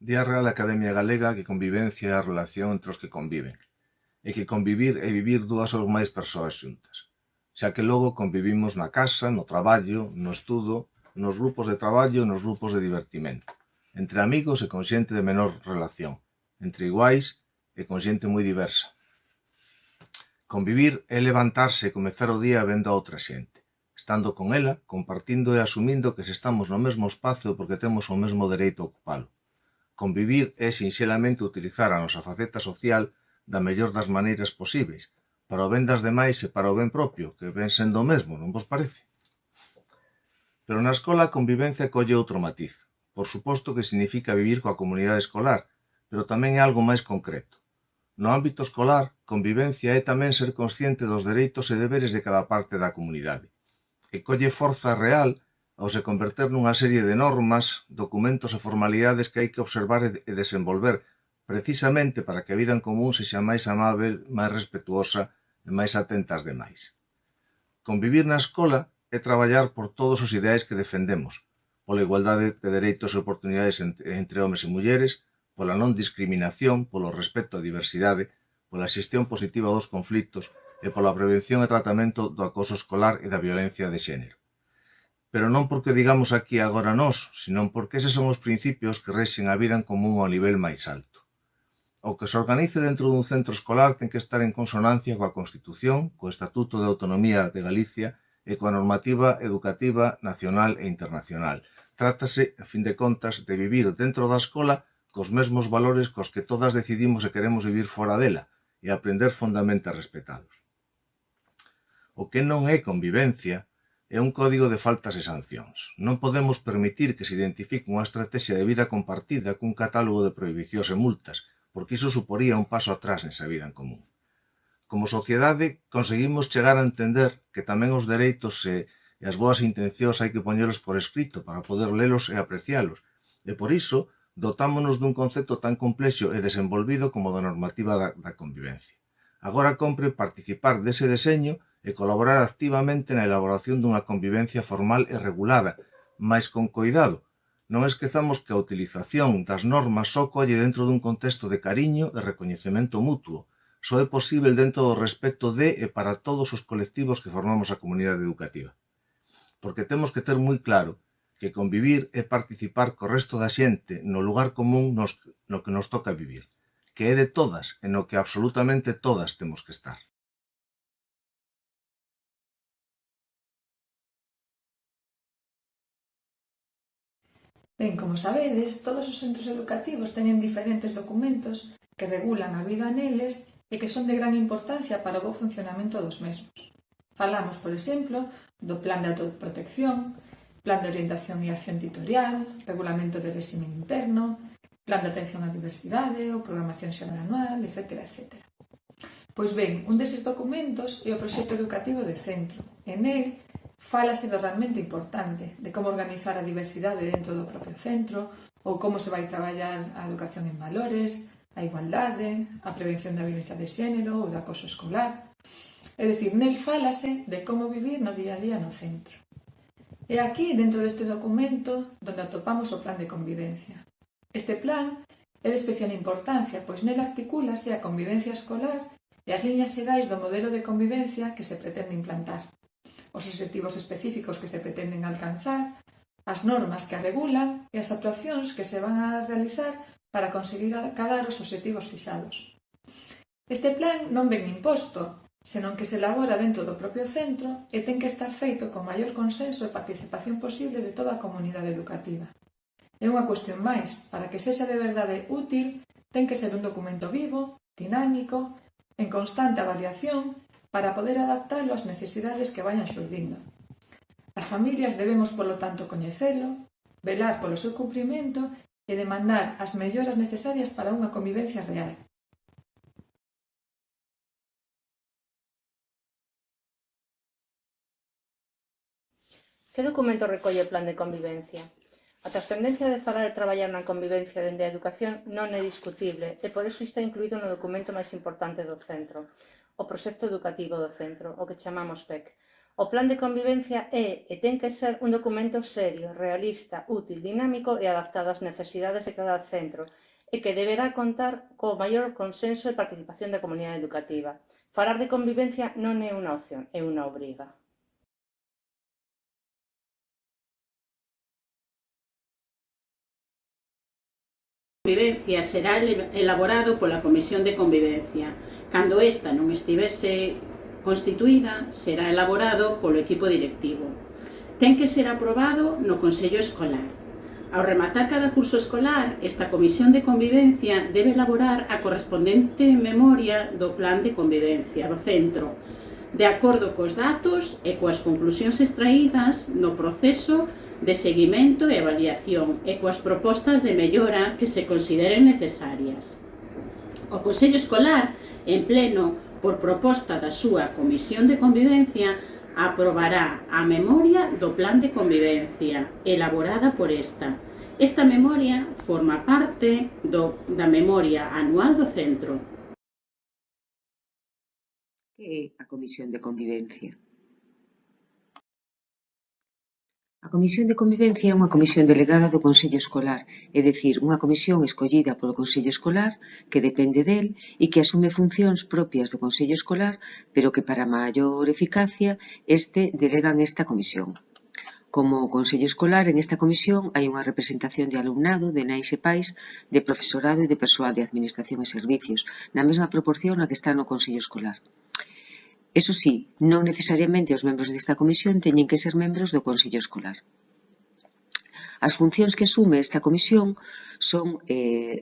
Di a Real Academia Galega que convivencia é a relación entre os que conviven, e que convivir é vivir dúas ou máis persoas xuntas, xa que logo convivimos na casa, no traballo, no estudo, nos grupos de traballo e nos grupos de divertimento, entre amigos e con xente de menor relación, entre iguais e con xente moi diversa. Convivir é levantarse e comezar o día vendo a outra xente, estando con ela, compartindo e asumindo que se estamos no mesmo espazo porque temos o mesmo dereito a ocupalo. Convivir é sinxelamente utilizar a nosa faceta social da mellor das maneiras posíveis, para o ben das demais e para o ben propio, que ven sendo o mesmo, non vos parece? Pero na escola a convivencia colle outro matiz. Por suposto que significa vivir coa comunidade escolar, pero tamén é algo máis concreto. No ámbito escolar, convivencia é tamén ser consciente dos dereitos e deberes de cada parte da comunidade, e colle forza real ao se converter nunha serie de normas, documentos e formalidades que hai que observar e desenvolver precisamente para que a vida en común sexa máis amável, máis respetuosa e máis atenta ás demais. Convivir na escola é traballar por todos os ideais que defendemos, pola igualdade de dereitos e oportunidades entre homes e mulleres, pola non discriminación, polo respecto á diversidade, pola xestión positiva dos conflitos e pola prevención e tratamento do acoso escolar e da violencia de xénero. Pero non porque digamos aquí agora nós, senón porque eses son os principios que rexen a vida en común ao nivel máis alto. O que se organice dentro dun centro escolar ten que estar en consonancia coa Constitución, co Estatuto de Autonomía de Galicia e coa normativa educativa nacional e internacional. Trátase, a fin de contas, de vivir dentro da escola cos mesmos valores cos que todas decidimos e queremos vivir fora dela e aprender fondamente a respetalos. O que non é convivencia é un código de faltas e sancións. Non podemos permitir que se identifique unha estrategia de vida compartida cun catálogo de prohibicións e multas, porque iso suporía un paso atrás nesa vida en común. Como sociedade, conseguimos chegar a entender que tamén os dereitos e as boas intencións hai que poñelos por escrito para poder lelos e aprecialos, e por iso dotámonos dun concepto tan complexo e desenvolvido como da normativa da convivencia. Agora compre participar dese deseño e colaborar activamente na elaboración dunha convivencia formal e regulada, mais con coidado. Non esquezamos que a utilización das normas só colle dentro dun contexto de cariño e recoñecemento mutuo. Só é posible dentro do respecto de e para todos os colectivos que formamos a comunidade educativa. Porque temos que ter moi claro que convivir é participar co resto da xente no lugar común no que nos toca vivir, que é de todas e no que absolutamente todas temos que estar. Ben, como sabedes, todos os centros educativos teñen diferentes documentos que regulan a vida neles e que son de gran importancia para o bo funcionamento dos mesmos. Falamos, por exemplo, do Plan de Autoprotección, Plan de Orientación e Acción Tutorial, Regulamento de Réxime Interno, Plan de Atención á Diversidade, ou Programación Xeral Anual, etc. etc. Pois ben, un deses documentos é o proxecto educativo de centro. En el fálase do realmente importante, de como organizar a diversidade dentro do propio centro, ou como se vai traballar a educación en valores, a igualdade, a prevención da violencia de xénero ou do acoso escolar. É dicir, nel fálase de como vivir no día a día no centro. E aquí, dentro deste documento, donde atopamos o plan de convivencia. Este plan é de especial importancia, pois nel articúlase a convivencia escolar e as liñas xerais do modelo de convivencia que se pretende implantar, os obxectivos específicos que se pretenden alcanzar, as normas que a regulan e as actuacións que se van a realizar para conseguir acadar os obxectivos fixados. Este plan non ven imposto, senón que se elabora dentro do propio centro e ten que estar feito con maior consenso e participación posible de toda a comunidade educativa. É unha cuestión máis, para que sexa de verdade útil, ten que ser un documento vivo, dinámico, en constante avaliación, para poder adaptalo ás necesidades que vayan xurdindo. As familias debemos, polo tanto, coñecelo, velar polo seu cumprimento e demandar as melloras necesarias para unha convivencia real. Que documento recolle o plan de convivencia? A trascendencia de falar e traballar na convivencia dende a educación non é discutible e por iso está incluído no documento máis importante do centro, o proxecto educativo do centro, o que chamamos PEC, O plan de convivencia é e ten que ser un documento serio, realista, útil, dinámico e adaptado ás necesidades de cada centro e que deberá contar co maior consenso e participación da comunidade educativa. Falar de convivencia non é unha opción, é unha obriga. Convivencia será elaborado pola Comisión de Convivencia. Cando esta non estivese constituída, será elaborado polo equipo directivo. Ten que ser aprobado no Consello Escolar. Ao rematar cada curso escolar, esta Comisión de Convivencia debe elaborar a correspondente memoria do Plan de Convivencia do centro, de acordo cos datos e coas conclusións extraídas no proceso de seguimento e avaliación e coas propostas de mellora que se consideren necesarias. O Consello Escolar, en pleno, por proposta da súa Comisión de Convivencia, aprobará a memoria do Plan de Convivencia, elaborada por esta. Esta memoria forma parte da memoria anual do centro. Que é a Comisión de Convivencia? A Comisión de Convivencia é unha comisión delegada do Consello Escolar, é dicir, unha comisión escollida polo Consello Escolar que depende del e que asume funcións propias do Consello Escolar, pero que para maior eficacia delegan esta comisión. Como Consello Escolar, en esta comisión hai unha representación de alumnado, de nais e pais, de profesorado e de persoal de administración e servicios, na mesma proporción na que está no Consello Escolar. Eso sí, non necesariamente os membros desta comisión teñen que ser membros do Consello Escolar. As funcións que asume esta comisión son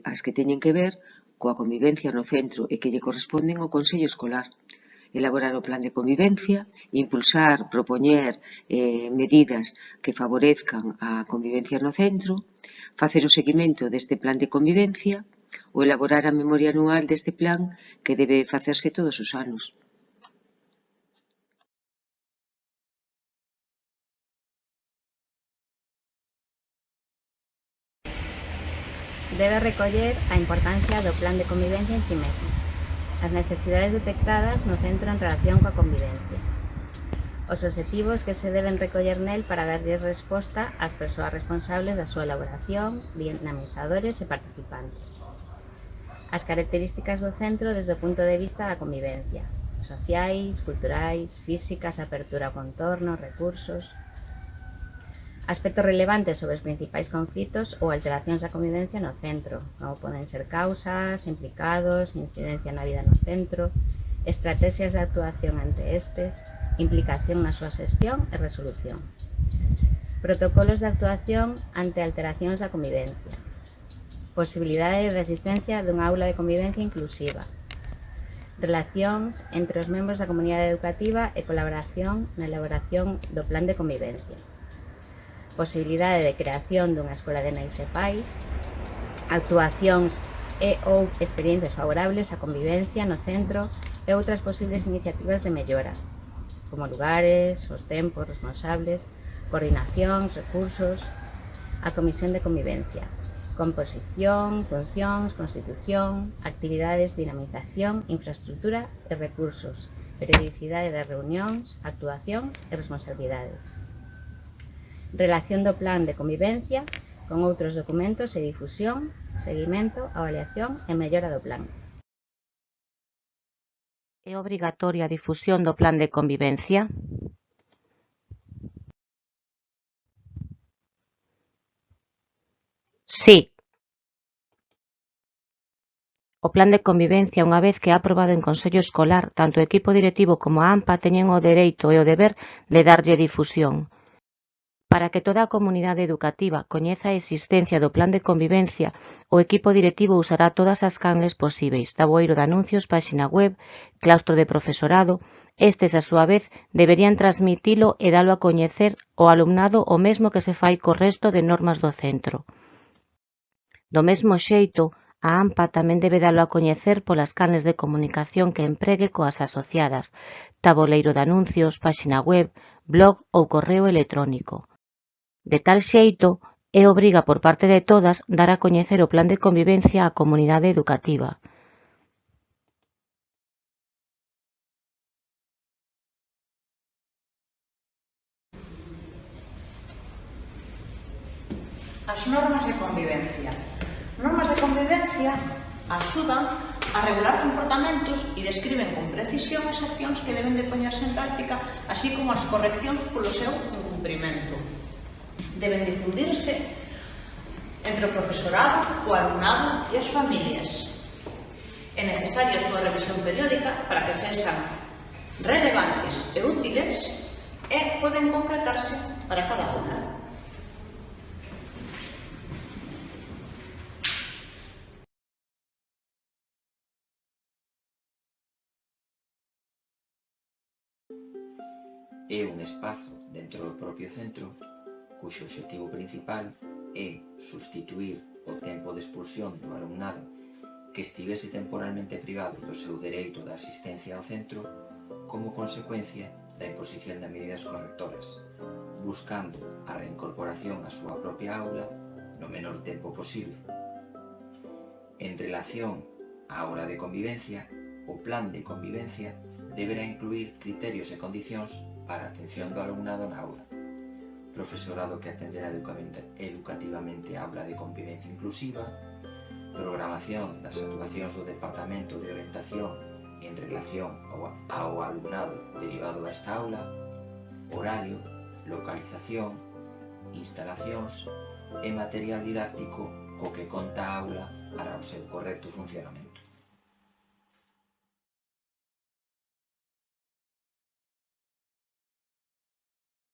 as que teñen que ver coa convivencia no centro e que lle corresponden ao Consello Escolar. Elaborar o plan de convivencia, impulsar, propoñer medidas que favorezcan a convivencia no centro, facer o seguimento deste plan de convivencia ou elaborar a memoria anual deste plan que debe facerse todos os anos. Debe recoller a importancia do plan de convivencia en si mesmo, as necesidades detectadas no centro en relación coa convivencia, os obxectivos que se deben recoller nel para darlles resposta ás persoas responsables da súa elaboración, dinamizadores e participantes, as características do centro desde o punto de vista da convivencia, sociais, culturais, físicas, apertura ao contorno, recursos, aspectos relevantes sobre os principais conflitos ou alteracións da convivencia no centro, como poden ser causas, implicados, incidencia na vida no centro, estrategias de actuación ante estes, implicación na súa xestión e resolución, protocolos de actuación ante alteracións da convivencia, posibilidade de existencia dunha aula de convivencia inclusiva, relacións entre os membros da comunidade educativa e colaboración na elaboración do plan de convivencia, posibilidade de creación dunha escola de nais e pais, actuacións e ou experiencias favorables á convivencia no centro e outras posibles iniciativas de mellora, como lugares, os tempos responsables, coordinacións, recursos, a Comisión de Convivencia, composición, funcións, constitución, actividades, dinamización, infraestructura e recursos, periodicidade das reunións, actuacións e responsabilidades. Relación do plan de convivencia con outros documentos e difusión, seguimento, avaliación e mellora do plan. É obrigatoria a difusión do plan de convivencia? Sí. O plan de convivencia, unha vez que é aprobado en Consello Escolar, tanto o equipo directivo como a AMPA teñen o dereito e o deber de darlle difusión. Para que toda a comunidade educativa coñeza a existencia do plan de convivencia, o equipo directivo usará todas as canles posíbeis, tabueiro de anuncios, páxina web, claustro de profesorado. Estes, a súa vez, deberían transmitilo e dalo a coñecer ao alumnado o mesmo que se fai co resto de normas do centro. Do mesmo xeito, a AMPA tamén debe dalo a coñecer polas canles de comunicación que empregue coas asociadas, tabuleiro de anuncios, páxina web, blog ou correo electrónico. De tal xeito, é obriga por parte de todas dar a coñecer o plan de convivencia á comunidade educativa. As normas de convivencia. Normas de convivencia axudan a regular comportamentos e describen con precisión as accións que deben de poñerse en práctica, así como as correccións polo seu incumprimento. Deben difundirse entre o profesorado, o alumnado e as familias. É necesaria a súa revisión periódica para que sexan relevantes e útiles e poden concretarse para cada aula. É un espazo dentro do propio centro cuxo obxectivo principal é substituír o tempo de expulsión do alumnado que estivese temporalmente privado do seu dereito de asistencia ao centro como consecuencia da imposición de medidas correctoras, buscando a reincorporación á súa propia aula no menor tempo posible. En relación á hora de convivencia, o plan de convivencia deberá incluir criterios e condicións para a atención do alumnado na aula, profesorado que atenderá educativamente a aula de convivencia inclusiva, programación das actuacións do Departamento de Orientación en relación ao alumnado derivado a esta aula, horario, localización, instalacións e material didáctico co que conta a aula para o seu correcto funcionamento.